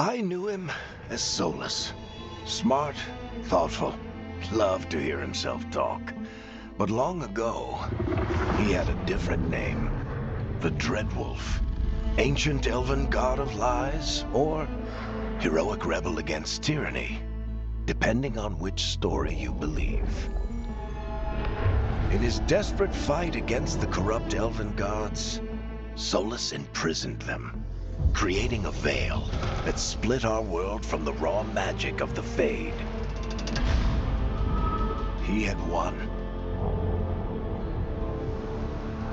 I knew him as Solas. Smart, thoughtful, loved to hear himself talk. But long ago, he had a different name. The Dreadwolf. Ancient elven god of lies, or heroic rebel against tyranny, depending on which story you believe. In his desperate fight against the corrupt elven gods, Solas imprisoned them, creating a veil that split our world from the raw magic of the Fade. He had won.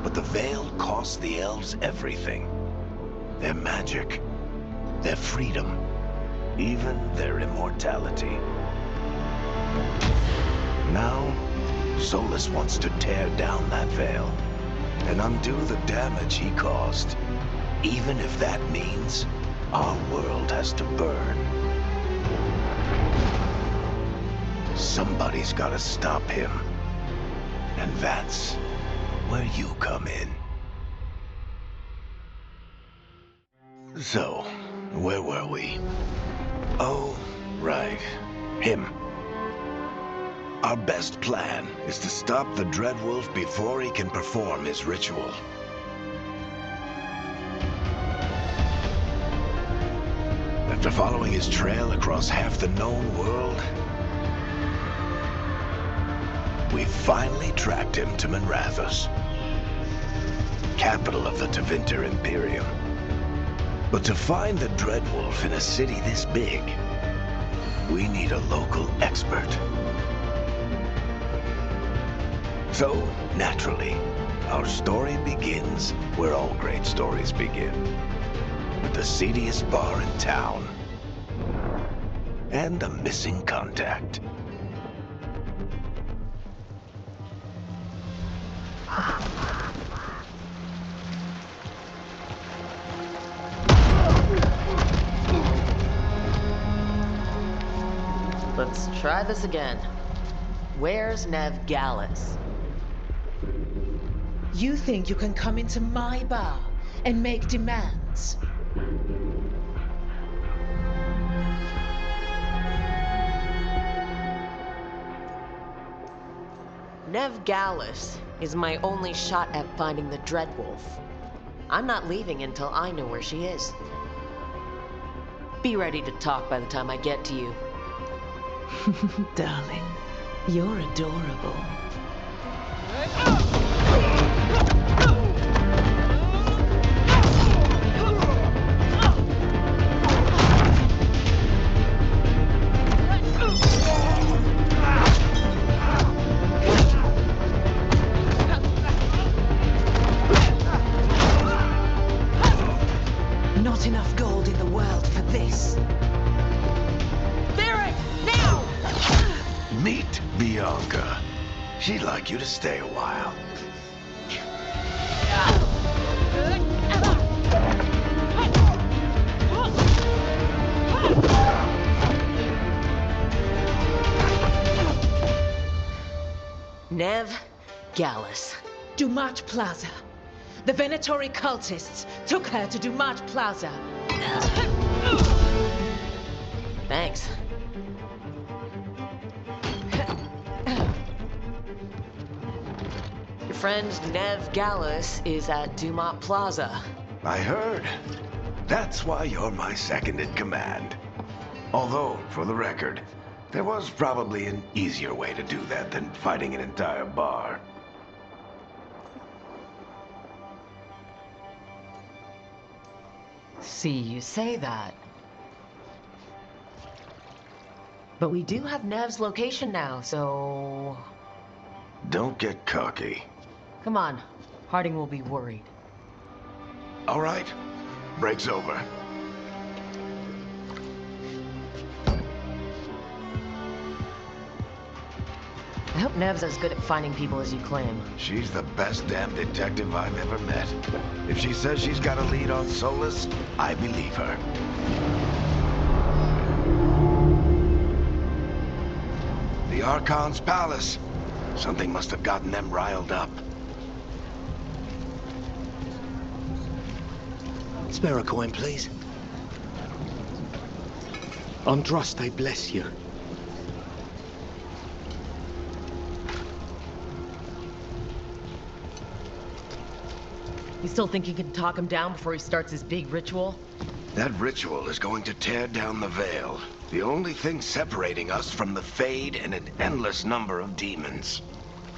But the veil cost the elves everything. Their magic, their freedom, even their immortality. Now, Solas wants to tear down that veil and undo the damage he caused, even if that means our world has to burn. Somebody's gotta stop him, and that's where you come in. So, where were we? Oh, right. Him. Our best plan is to stop the Dreadwolf before he can perform his ritual. After following his trail across half the known world, we finally tracked him to Minrathous, capital of the Tevinter Imperium. But to find the Dreadwolf in a city this big, we need a local expert. So, naturally, our story begins where all great stories begin. With the seediest bar in town. And a missing contact. Let's try this again. Where's Nev Gallus? You think you can come into my bar and make demands? Nev Gallus is my only shot at finding the Dreadwolf. I'm not leaving until I know where she is. Be ready to talk by the time I get to you. Darling, you're adorable. Not enough gold in the world for this. Varic, now! Meet Bianca. She'd like you to stay a while. Nev Gallus. Dumat Plaza. The Venatori cultists took her to Dumat Plaza. Thanks. Your friend Nev Gallus is at Dumat Plaza. I heard. That's why you're my second in command. Although, for the record, there was probably an easier way to do that than fighting an entire bar. See, you say that. But we do have Nev's location now, so... Don't get cocky. Come on, Harding will be worried. All right, break's over. I hope Nev's as good at finding people as you claim. She's the best damn detective I've ever met. If she says she's got a lead on Solas, I believe her. The Archon's palace. Something must have gotten them riled up. Spare a coin, please. Androst, I bless you. You still think you can talk him down before he starts his big ritual? That ritual is going to tear down the veil. The only thing separating us from the Fade and an endless number of demons.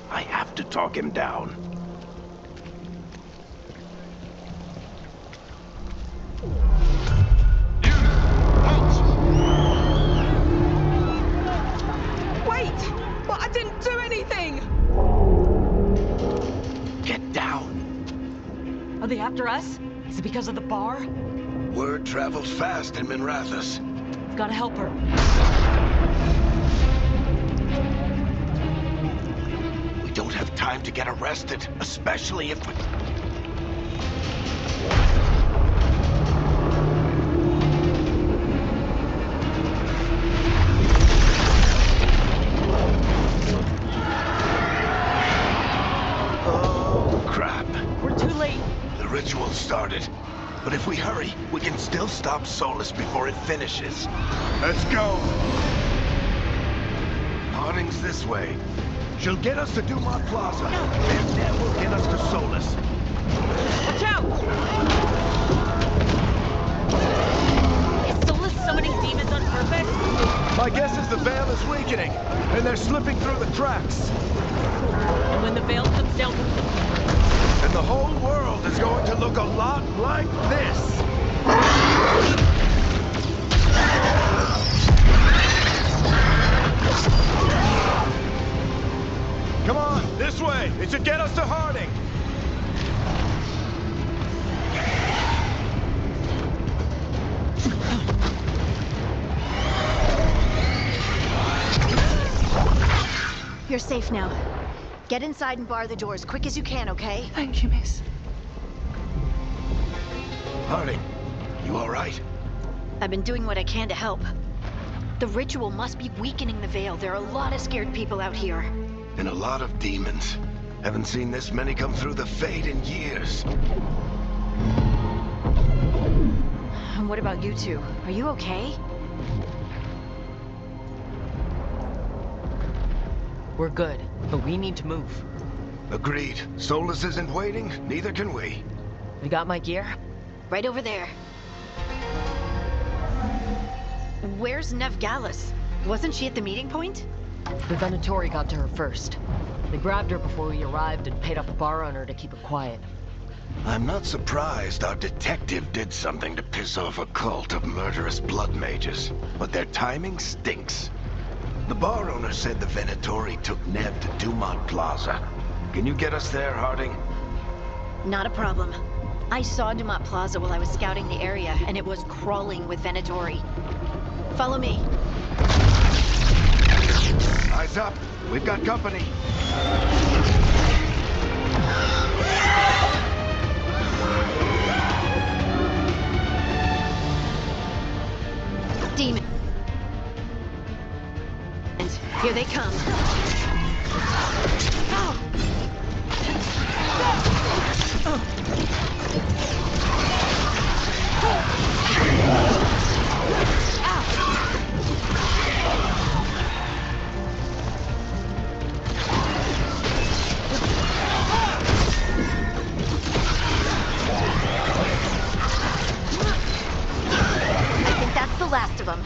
I have to talk him down. Wait! But I didn't do anything! Get down. Are they after us? Is it because of the bar? Word travels fast in Minrathous. We've gotta help her. We don't have time to get arrested, especially if we... Oh, crap. We're too late. The ritual started. But if we hurry, we can still stop Solas before it finishes. Let's go! Harding's this way. She'll get us to Dumont Plaza, and then we'll get us to Solas. Watch out! Is Solas summoning demons on purpose? My guess is the veil is weakening, and they're slipping through the cracks. And when the veil comes down... And the whole world is going to look a lot like this. Come on, this way. It should get us to Harding. You're safe now. Get inside and bar the door as quick as you can, okay? Thank you, miss. Harding, you all right? I've been doing what I can to help. The ritual must be weakening the veil. There are a lot of scared people out here. And a lot of demons. Haven't seen this many come through the Fade in years. And what about you two? Are you okay? We're good, but we need to move. Agreed. Solas isn't waiting, neither can we. You got my gear? Right over there. Where's Nevgalis? Wasn't she at the meeting point? The Venatori got to her first. They grabbed her before we arrived and paid off the bar owner to keep her quiet. I'm not surprised our detective did something to piss off a cult of murderous blood mages, but their timing stinks. The bar owner said the Venatori took Nev to Dumont Plaza. Can you get us there, Harding? Not a problem. I saw Dumont Plaza while I was scouting the area, and it was crawling with Venatori. Follow me. Eyes up. We've got company. Demons. Here they come. I think that's the last of them.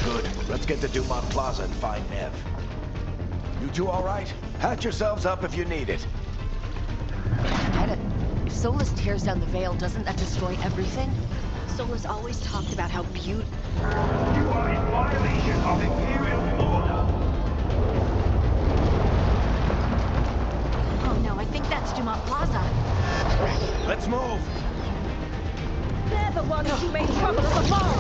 Good. Let's get to Dumont Plaza and find Nev. You two all right? Patch yourselves up if you need it. Get it. If Solas tears down the veil, doesn't that destroy everything? Solas always talked about how beautiful. You are in violation of Imperial order. Oh no, I think that's Dumont Plaza. Let's move. They're the ones who made trouble at the bar!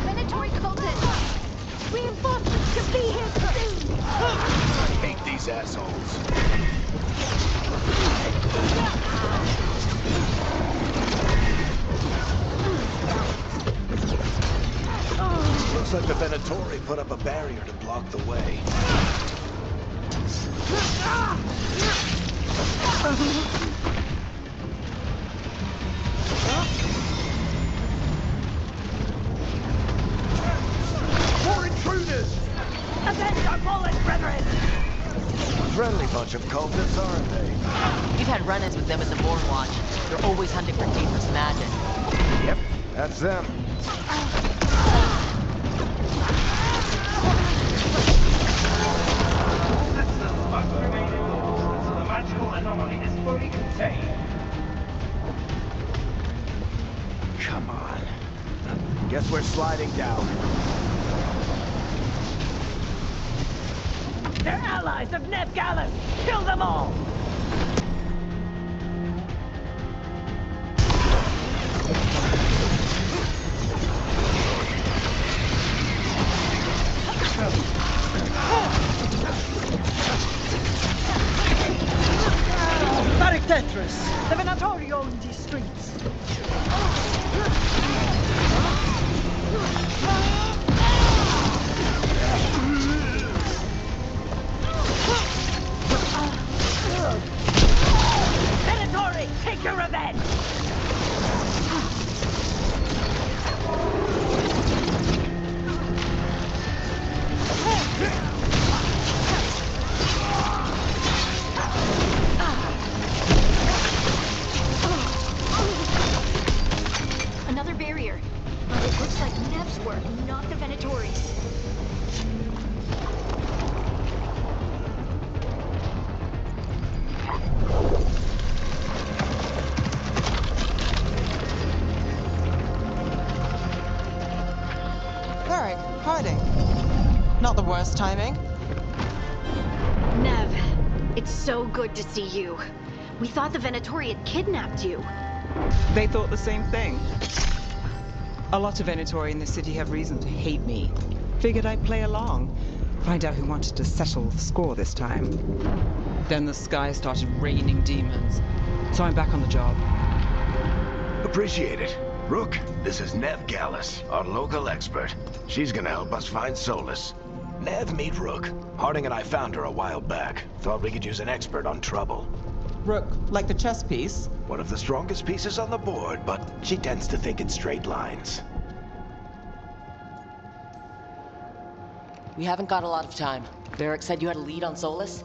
Venatori cultists! Reinforcements should be here soon! I hate these assholes. Looks like the Venatori put up a barrier to block the way. bunch of cultists, aren't they? We've had run-ins with them in the Watch. They're always hunting for dangerous magic. Yep, that's them. Systems must remain indoors until the magical anomaly is fully contained. Come on. Guess we're sliding down. They're allies of Ned Gallus! Kill them all! Varic the Venatori own these streets. Venatori, take your revenge! Another barrier. But it looks like Nev's work, not the Venatori's. Varic, hiding. Not the worst timing. Nev, it's so good to see you. We thought the Venatori had kidnapped you. They thought the same thing. A lot of Venatori in the city have reason to hate me. Figured I'd play along. Find out who wanted to settle the score this time. Then the sky started raining demons. So I'm back on the job. Appreciate it. Rook, this is Nev Gallus, our local expert. She's gonna help us find Solas. Nev, meet Rook. Harding and I found her a while back. Thought we could use an expert on trouble. Rook, like the chess piece? One of the strongest pieces on the board, but she tends to think in straight lines. We haven't got a lot of time. Varic said you had a lead on Solas?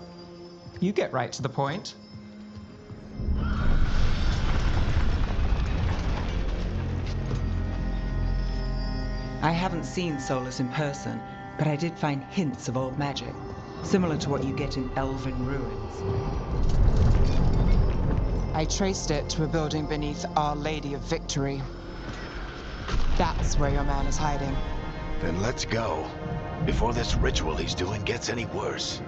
You get right to the point. I haven't seen Solas in person, but I did find hints of old magic, similar to what you get in elven ruins. I traced it to a building beneath Our Lady of Victory. That's where your man is hiding. Then let's go. Before this ritual he's doing gets any worse.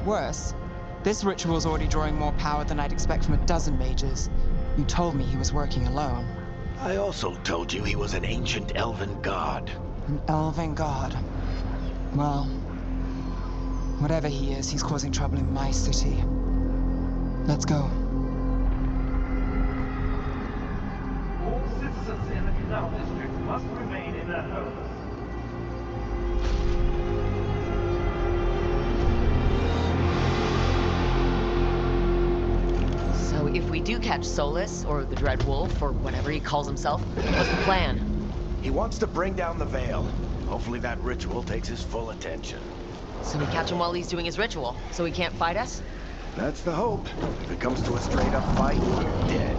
Worse, this ritual's already drawing more power than I'd expect from a dozen mages. You told me he was working alone. I also told you he was an ancient elven god. An elven god. Well, whatever he is, he's causing trouble in my city. Let's go. All citizens in the Canal District must remain in their homes. So if we do catch Solas, or the Dread Wolf, or whatever he calls himself, what's the plan? He wants to bring down the veil. Hopefully that ritual takes his full attention. So we catch him while he's doing his ritual, so he can't fight us? That's the hope. If it comes to a straight-up fight, we're dead.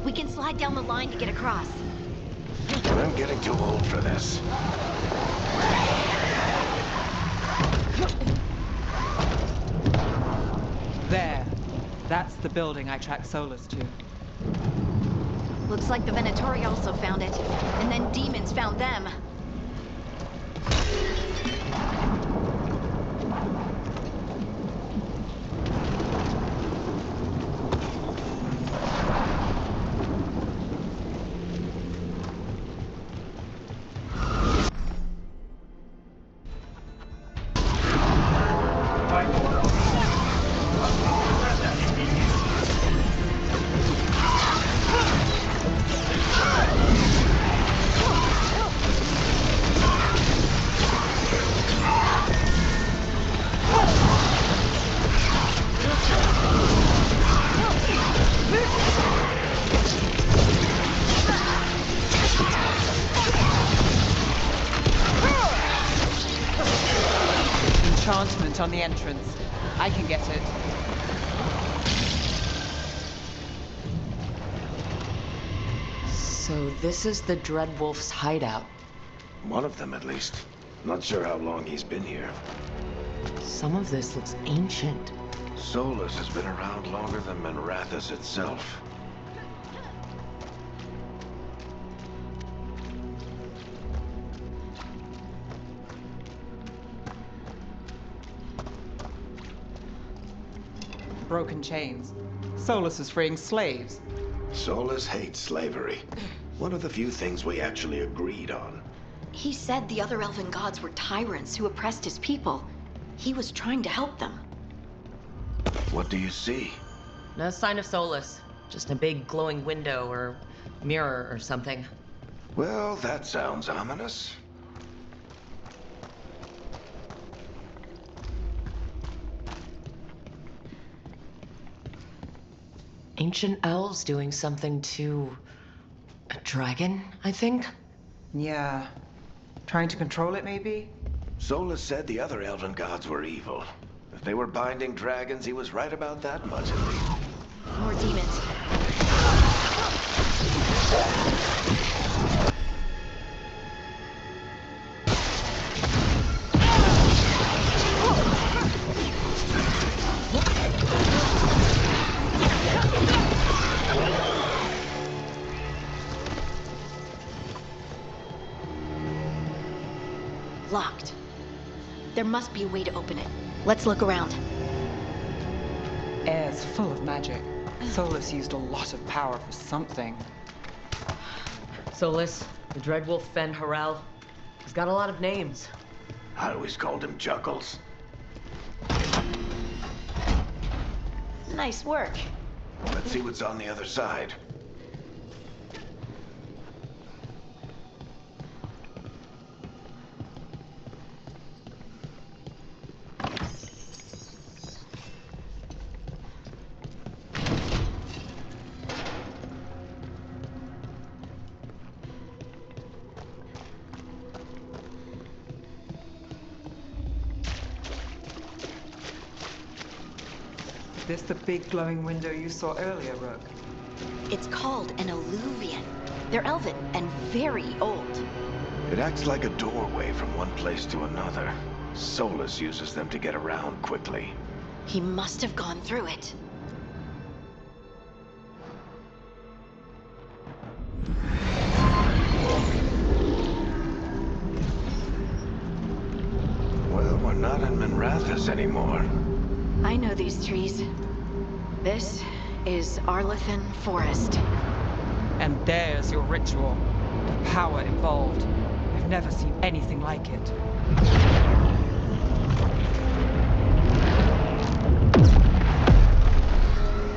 We can slide down the line to get across. I'm getting too old for this. There. That's the building I tracked Solas to. Looks like the Venatori also found it. And then demons found them. enchantment on the entrance. I can get it. So this is the Dreadwolf's hideout. One of them, at least. Not sure how long he's been here. Some of this looks ancient. Solas has been around longer than Minrathous itself. Broken chains. Solas is freeing slaves. Solas hates slavery. One of the few things we actually agreed on. He said the other elven gods were tyrants who oppressed his people. He was trying to help them. What do you see? No sign of Solas. Just a big glowing window or mirror or something. Well, that sounds ominous. Ancient elves doing something to a dragon, I think? Yeah. Trying to control it, maybe? Solas said the other elven gods were evil. If they were binding dragons, he was right about that much at least. More demons. Locked. There must be a way to open it. Let's look around. Air's full of magic. Solas used a lot of power for something. Solas, the Dreadwolf Fen Harel. He's got a lot of names. I always called him Juggles. Nice work. Let's see what's on the other side. This the big glowing window you saw earlier, Rook? It's called an alluvian. They're elven and very old. It acts like a doorway from one place to another. Solas uses them to get around quickly. He must have gone through it. Well, we're not in Minrathous anymore. I know these trees. This is Arlethan Forest. And there's your ritual. The power involved. I've never seen anything like it.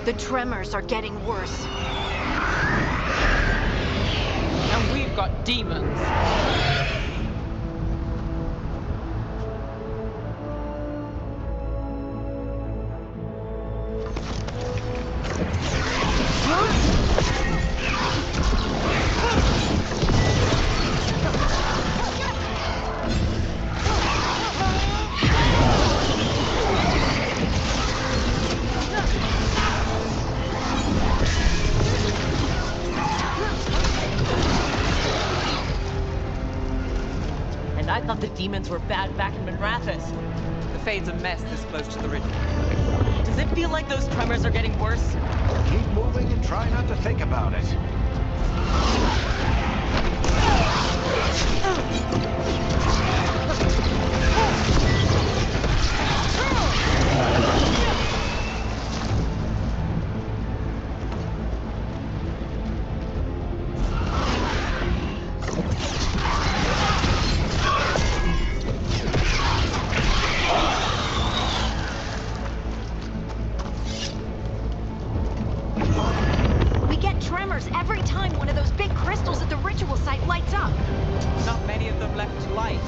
The tremors are getting worse. And we've got demons. And I thought the demons were bad back in Minrathous. The Fade's a mess this close to the ritual. Does it feel like those tremors are getting worse? Keep moving and try not to think about it. We get tremors every time one of those big crystals at the ritual site lights up. Not many of them left to light.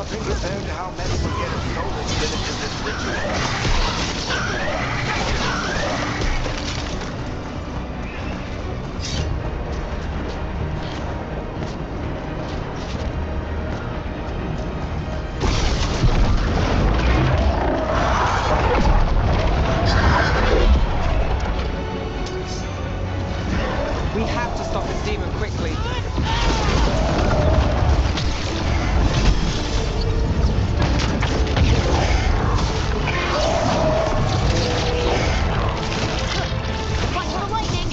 Nothing compared to how many forget Solas finishes this We have to stop this demon quickly. Watch the lightning!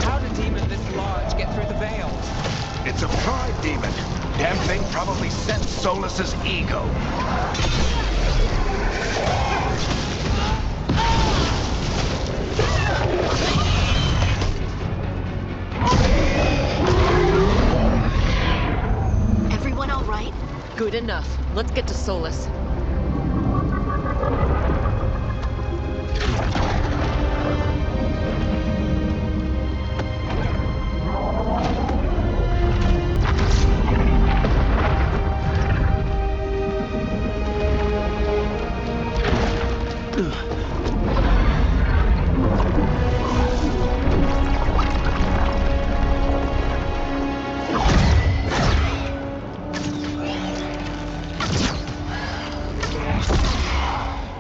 How did a demon this large get through the veil? It's a pride demon. Damn thing probably sensed Solas's ego. Everyone all right? Good enough. Let's get to Solas.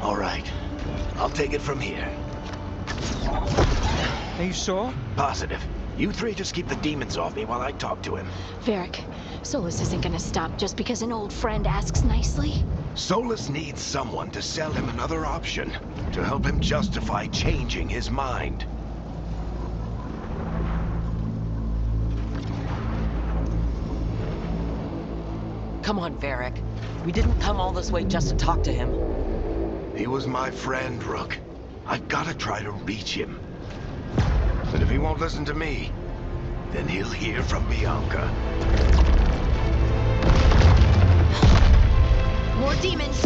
All right. I'll take it from here. Are you sure? Positive. You three just keep the demons off me while I talk to him. Varic, Solas isn't gonna stop just because an old friend asks nicely. Solas needs someone to sell him another option, to help him justify changing his mind. Come on, Varic. We didn't come all this way just to talk to him. He was my friend, Rook. I've gotta try to reach him. But if he won't listen to me, then he'll hear from Bianca. More demons!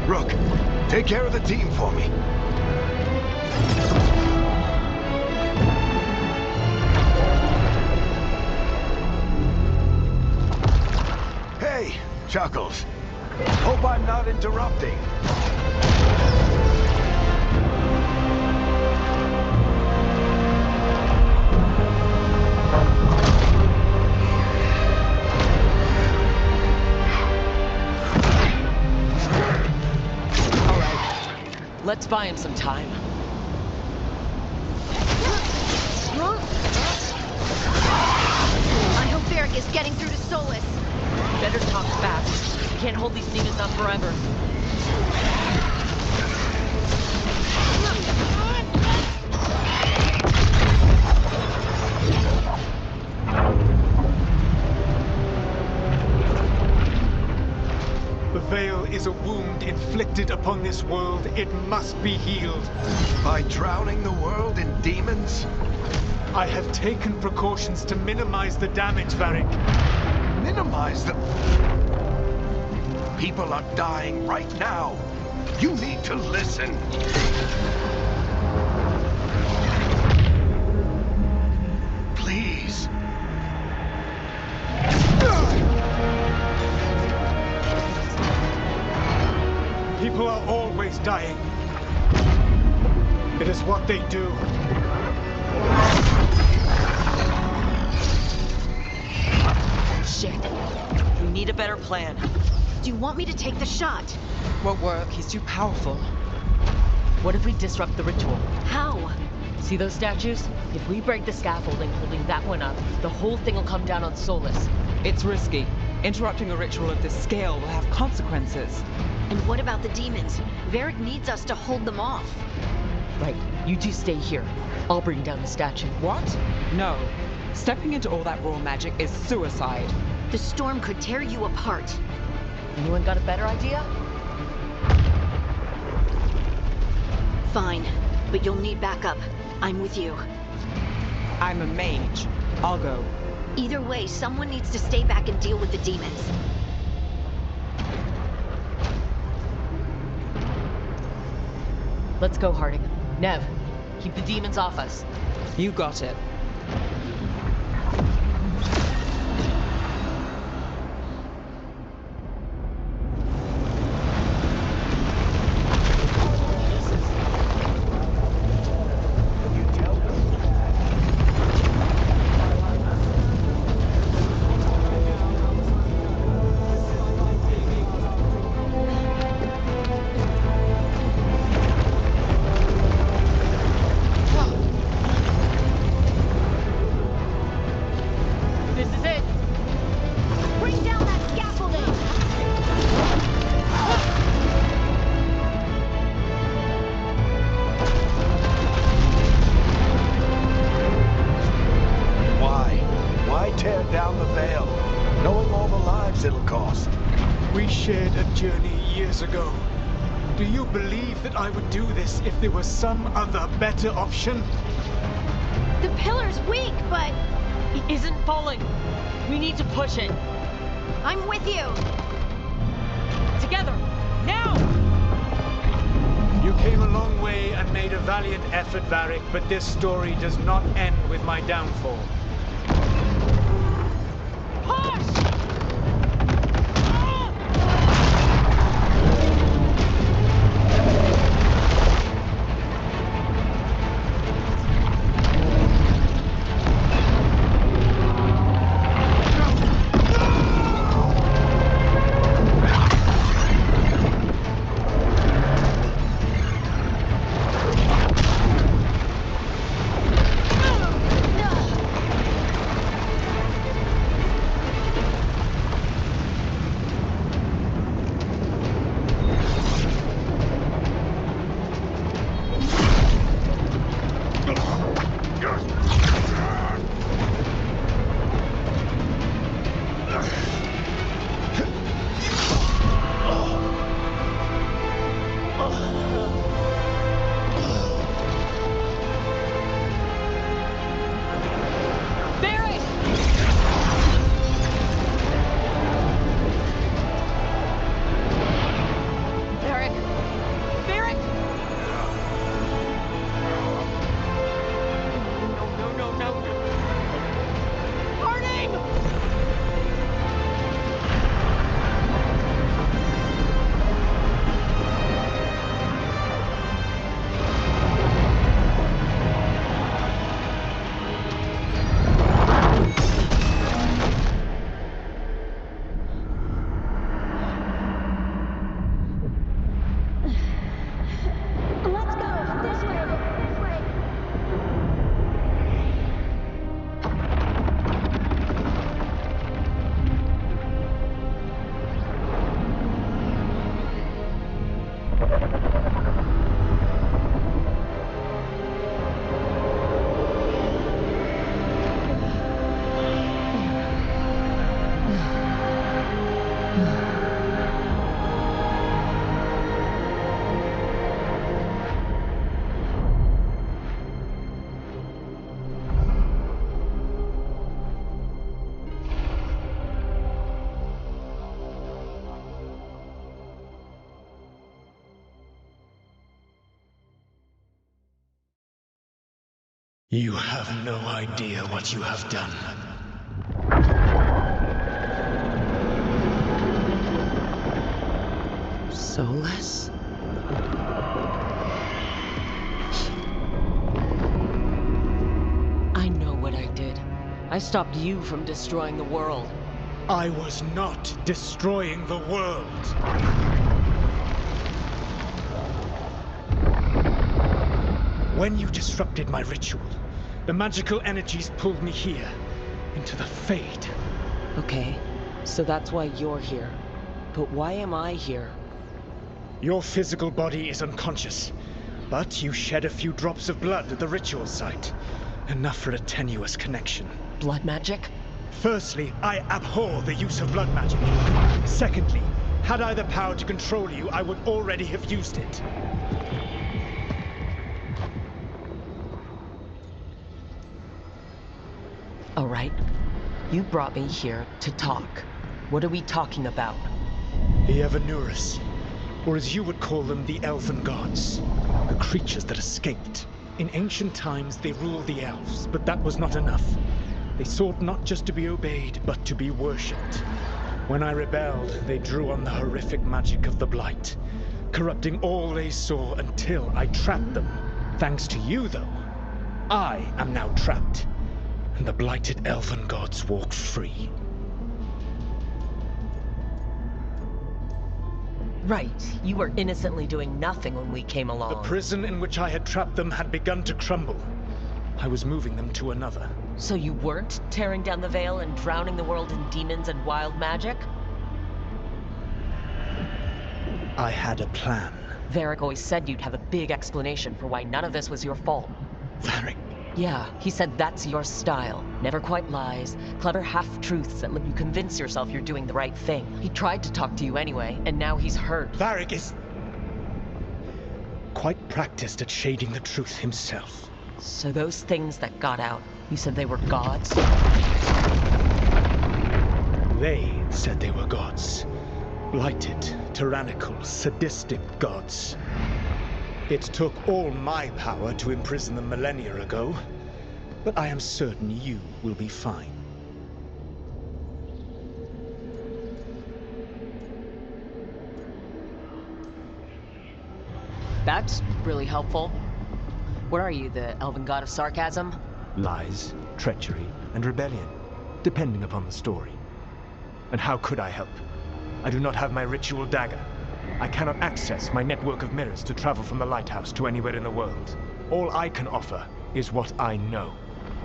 Rook, take care of the team for me. Hey, Chuckles. Hope I'm not interrupting. All right. Let's buy him some time. I hope Varic is getting through to Solas. Better talk fast. We can't hold these demons on forever. The veil is a wound inflicted upon this world. It must be healed. By drowning the world in demons? I have taken precautions to minimize the damage, Varic. Minimize the... People are dying right now. You need to listen. Please. People are always dying. It is what they do. Shit. We need a better plan. Do you want me to take the shot? Won't work. He's too powerful. What if we disrupt the ritual? How? See those statues? If we break the scaffolding holding that one up, the whole thing will come down on Solas. It's risky. Interrupting a ritual of this scale will have consequences. And what about the demons? Varic needs us to hold them off. Right, you two stay here. I'll bring down the statue. What? No. Stepping into all that raw magic is suicide. The storm could tear you apart. Anyone got a better idea? Fine. but you'll need backup. I'm with you. I'm a mage. I'll go. Either way, someone needs to stay back and deal with the demons. Let's go, Harding. Nev, keep the demons off us. You got it. Tear down the veil, knowing all the lives it'll cost. We shared a journey years ago. Do you believe that I would do this if there was some other better option? The pillar's weak, but It isn't falling. We need to push it. I'm with you. Together. Now! You came a long way and made a valiant effort, Varic, but this story does not end with my downfall. You have no idea what you have done. Solas? I know what I did. I stopped you from destroying the world. I was not destroying the world. When you disrupted my ritual, the magical energies pulled me here, into the Fade. Okay, so that's why you're here. But why am I here? Your physical body is unconscious, but you shed a few drops of blood at the ritual site. Enough for a tenuous connection. Blood magic? Firstly, I abhor the use of blood magic. Secondly, had I the power to control you, I would already have used it. All right. You brought me here to talk. What are we talking about? The Evanurus, or as you would call them, the elven gods. The creatures that escaped. In ancient times, they ruled the elves, but that was not enough. They sought not just to be obeyed, but to be worshipped. When I rebelled, they drew on the horrific magic of the Blight, corrupting all they saw until I trapped them. Thanks to you, though, I am now trapped, and the blighted elven gods walk free. Right. You were innocently doing nothing when we came along. The prison in which I had trapped them had begun to crumble. I was moving them to another. So you weren't tearing down the veil and drowning the world in demons and wild magic? I had a plan. Varic always said you'd have a big explanation for why none of this was your fault. Varic. Yeah, he said that's your style. Never quite lies, clever half-truths that let you convince yourself you're doing the right thing. He tried to talk to you anyway, and now he's hurt. Varic is quite practiced at shading the truth himself. So those things that got out, you said they were gods? They said they were gods. Blighted, tyrannical, sadistic gods. It took all my power to imprison them millennia ago, but I am certain you will be fine. That's really helpful. What are you, the elven god of sarcasm? Lies, treachery, and rebellion, depending upon the story. And how could I help? I do not have my ritual dagger. I cannot access my network of mirrors to travel from the lighthouse to anywhere in the world. All I can offer is what I know.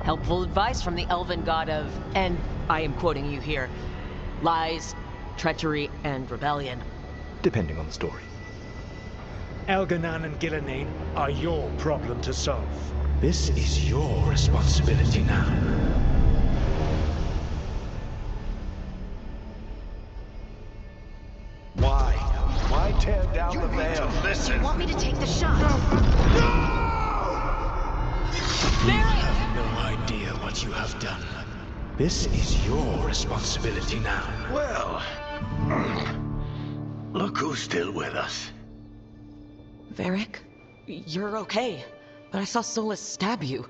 Helpful advice from the elven god of, and I am quoting you here, lies, treachery, and rebellion. Depending on the story. Elganan and Gillenane are your problem to solve. This is your responsibility now. Why tear down the veil? Listen. You want me to take the shot? You have no idea what you have done. This is your responsibility now. Well, look who's still with us. Varic, you're okay, but I saw Solas stab you.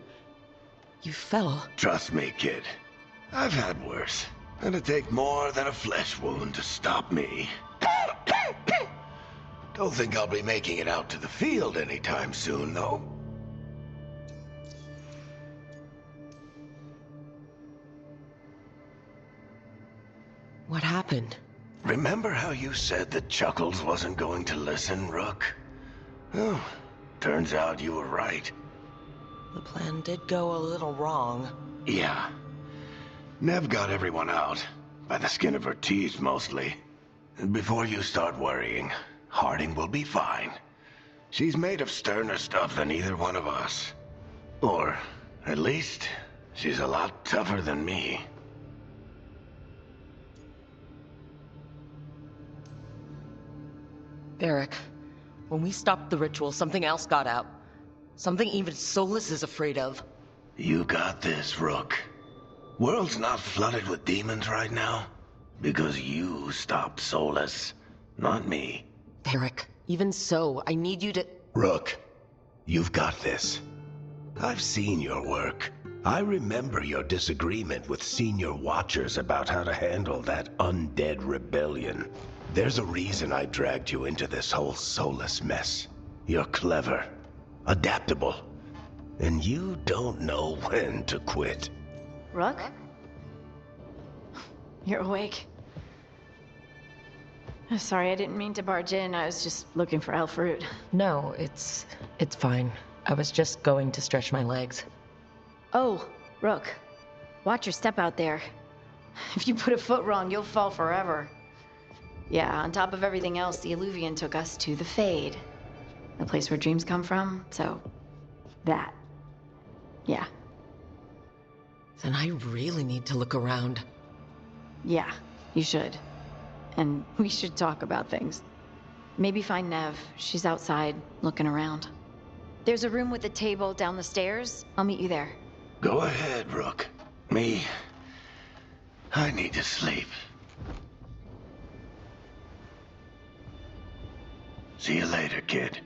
You fell. Trust me, kid. I've had worse. It'd take more than a flesh wound to stop me. Don't think I'll be making it out to the field anytime soon, though. What happened? Remember how you said that Chuckles wasn't going to listen, Rook? Oh, turns out you were right. The plan did go a little wrong. Yeah. Nev got everyone out. By the skin of her teeth, mostly. And before you start worrying, Harding will be fine. She's made of sterner stuff than either one of us. Or, at least, she's a lot tougher than me. Varic, when we stopped the ritual, something else got out. Something even Solas is afraid of. You got this, Rook. World's not flooded with demons right now. Because you stopped Solas, not me. Varic, even so, I need you to... Rook, you've got this. I've seen your work. I remember your disagreement with senior watchers about how to handle that undead rebellion. There's a reason I dragged you into this whole Solas mess. You're clever, adaptable, and you don't know when to quit. Rook? You're awake. I'm sorry, I didn't mean to barge in. I was just looking for elf fruit. No, it's fine. I was just going to stretch my legs. Oh, Rook. Watch your step out there. If you put a foot wrong, you'll fall forever. Yeah, on top of everything else, the Illuvian took us to the Fade. The place where dreams come from, so... that. Yeah. Then I really need to look around. Yeah, you should. And we should talk about things. Maybe find Nev. She's outside, looking around. There's a room with a table down the stairs. I'll meet you there. Go ahead, Rook. Me, I need to sleep. See you later, kid.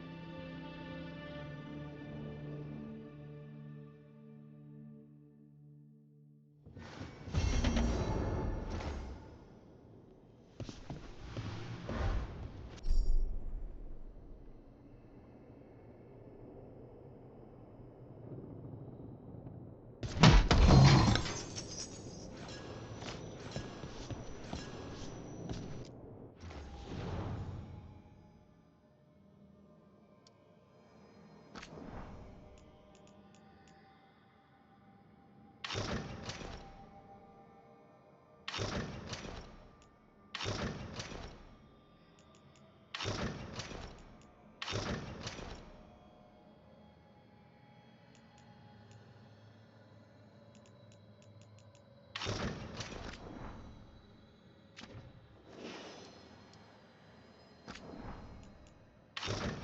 You